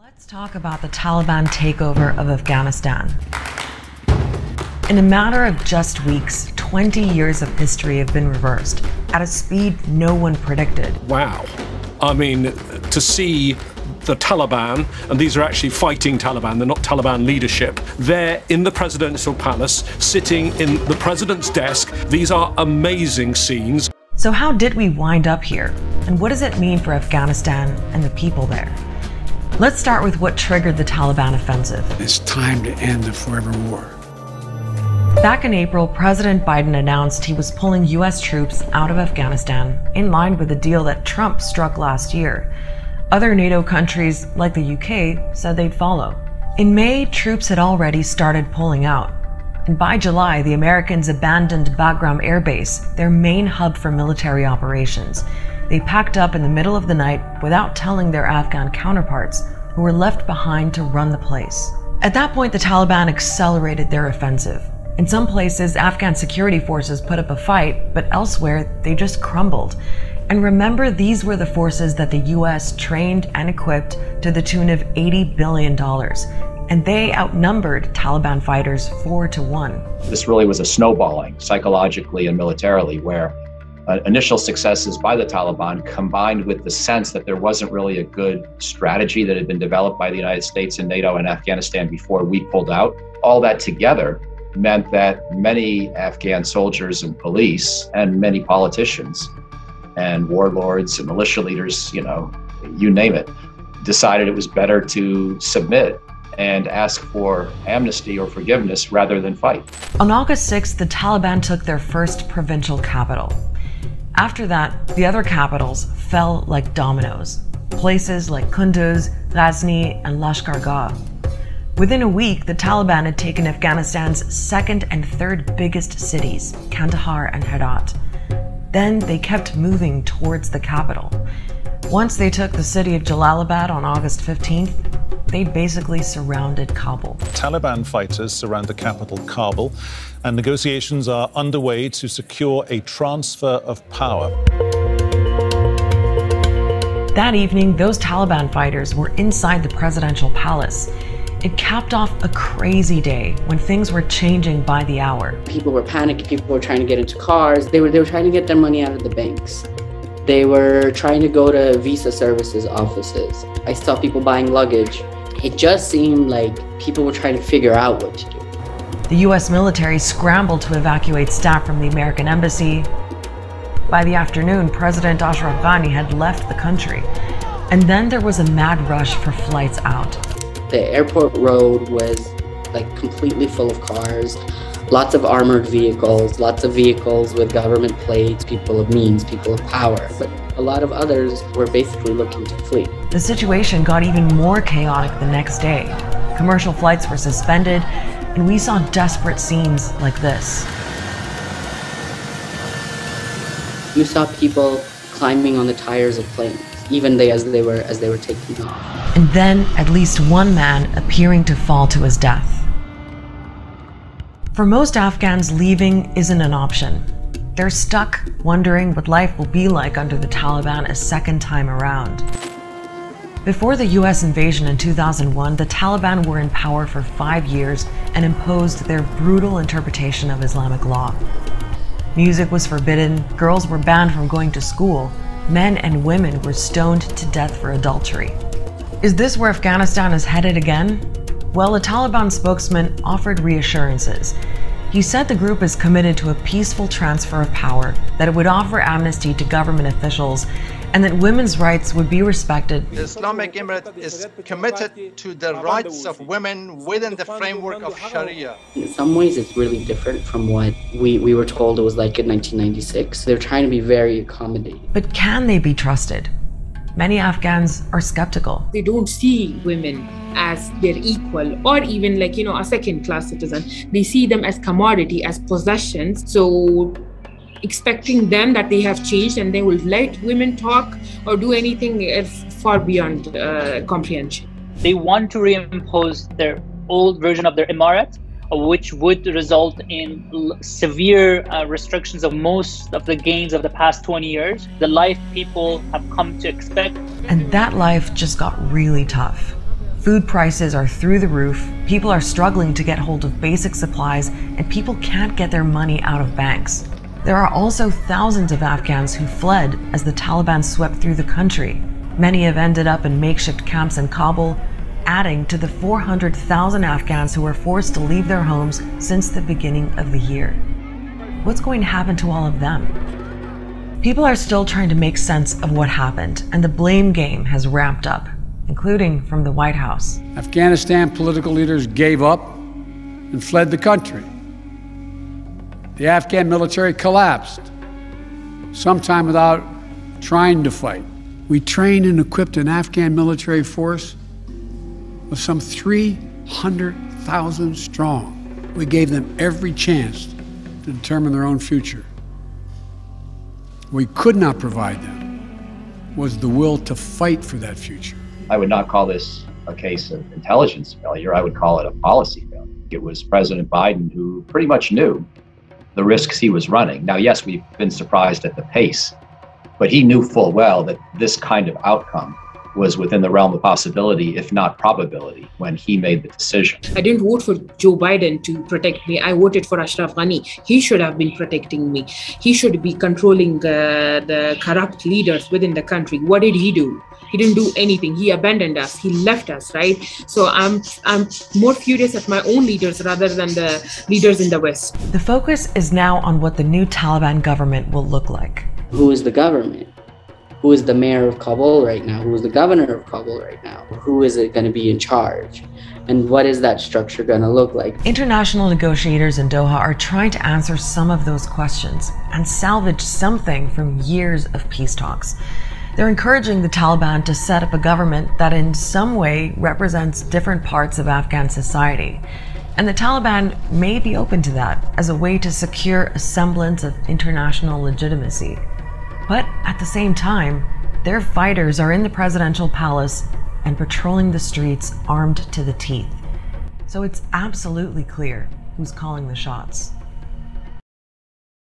Let's talk about the Taliban takeover of Afghanistan. In a matter of just weeks, 20 years of history have been reversed at a speed no one predicted. Wow. I mean, to see the Taliban, and these are actually fighting Taliban, they're not Taliban leadership, they're in the presidential palace, sitting in the president's desk. These are amazing scenes. So how did we wind up here? And what does it mean for Afghanistan and the people there? Let's start with what triggered the Taliban offensive. It's time to end the forever war. Back in April, President Biden announced he was pulling US troops out of Afghanistan in line with a deal that Trump struck last year. Other NATO countries, like the UK, said they'd follow. In May, troops had already started pulling out. And by July, the Americans abandoned Bagram Air Base, their main hub for military operations. They packed up in the middle of the night without telling their Afghan counterparts, who were left behind to run the place. At that point, the Taliban accelerated their offensive. In some places, Afghan security forces put up a fight, but elsewhere, they just crumbled. And remember, these were the forces that the US trained and equipped to the tune of $80 billion. And they outnumbered Taliban fighters 4-1. This really was a snowballing psychologically and militarily, where initial successes by the Taliban combined with the sense that there wasn't really a good strategy that had been developed by the United States and NATO and Afghanistan before we pulled out. All that together meant that many Afghan soldiers and police and many politicians and warlords and militia leaders, you name it, decided it was better to submit and ask for amnesty or forgiveness rather than fight. On August 6th, the Taliban took their first provincial capital. After that, the other capitals fell like dominoes. Places like Kunduz, Ghazni, and Lashkar-Gah. Within a week, the Taliban had taken Afghanistan's second and third biggest cities, Kandahar and Herat. Then they kept moving towards the capital. Once they took the city of Jalalabad on August 15th, they basically surrounded Kabul. Taliban fighters surround the capital, Kabul, and negotiations are underway to secure a transfer of power. That evening, those Taliban fighters were inside the presidential palace. It capped off a crazy day when things were changing by the hour. People were panicking, people were trying to get into cars. They were trying to get their money out of the banks. They were trying to go to visa services offices. I saw people buying luggage. It just seemed like people were trying to figure out what to do. The US military scrambled to evacuate staff from the American embassy. By the afternoon, President Ashraf Ghani had left the country. And then there was a mad rush for flights out. The airport road was completely full of cars, lots of armored vehicles, lots of vehicles with government plates, people of means, people of power. But a lot of others were basically looking to flee. The situation got even more chaotic the next day. Commercial flights were suspended, and we saw desperate scenes like this. You saw people climbing on the tires of planes, even as they were taking off. And then at least one man appearing to fall to his death. For most Afghans, leaving isn't an option. They're stuck wondering what life will be like under the Taliban a second time around. Before the US invasion in 2001, the Taliban were in power for 5 years and imposed their brutal interpretation of Islamic law. Music was forbidden, girls were banned from going to school, men and women were stoned to death for adultery. Is this where Afghanistan is headed again? Well, a Taliban spokesman offered reassurances. He said the group is committed to a peaceful transfer of power, that it would offer amnesty to government officials, and that women's rights would be respected. The Islamic Emirate is committed to the rights of women within the framework of Sharia. In some ways, it's really different from what we were told it was like in 1996. They're trying to be very accommodating. But can they be trusted? Many Afghans are skeptical. They don't see women as their equal or even a second-class citizen. They see them as commodity, as possessions. So expecting them that they have changed and they will let women talk or do anything is far beyond comprehension. They want to reimpose their old version of their emirate, which would result in severe restrictions of most of the gains of the past 20 years, the life people have come to expect. And that life just got really tough. Food prices are through the roof, people are struggling to get hold of basic supplies, and people can't get their money out of banks. There are also thousands of Afghans who fled as the Taliban swept through the country. Many have ended up in makeshift camps in Kabul, adding to the 400,000 Afghans who were forced to leave their homes since the beginning of the year. What's going to happen to all of them? People are still trying to make sense of what happened, and the blame game has ramped up, including from the White House. Afghanistan political leaders gave up and fled the country. The Afghan military collapsed, sometime without trying to fight. We trained and equipped an Afghan military force of some 300,000 strong. We gave them every chance to determine their own future. What we could not provide them was the will to fight for that future. I would not call this a case of intelligence failure. I would call it a policy failure. It was President Biden who pretty much knew the risks he was running. Now, yes, we've been surprised at the pace, but he knew full well that this kind of outcome was within the realm of possibility, if not probability, when he made the decision. I didn't vote for Joe Biden to protect me. I voted for Ashraf Ghani. He should have been protecting me. He should be controlling the corrupt leaders within the country. What did he do? He didn't do anything. He abandoned us. He left us, right? So I'm more furious at my own leaders rather than the leaders in the West. The focus is now on what the new Taliban government will look like. Who is the government? Who is the mayor of Kabul right now? Who is the governor of Kabul right now? Who is it going to be in charge? And what is that structure going to look like? International negotiators in Doha are trying to answer some of those questions and salvage something from years of peace talks. They're encouraging the Taliban to set up a government that in some way represents different parts of Afghan society. And the Taliban may be open to that as a way to secure a semblance of international legitimacy. But at the same time, their fighters are in the presidential palace and patrolling the streets armed to the teeth. So it's absolutely clear who's calling the shots.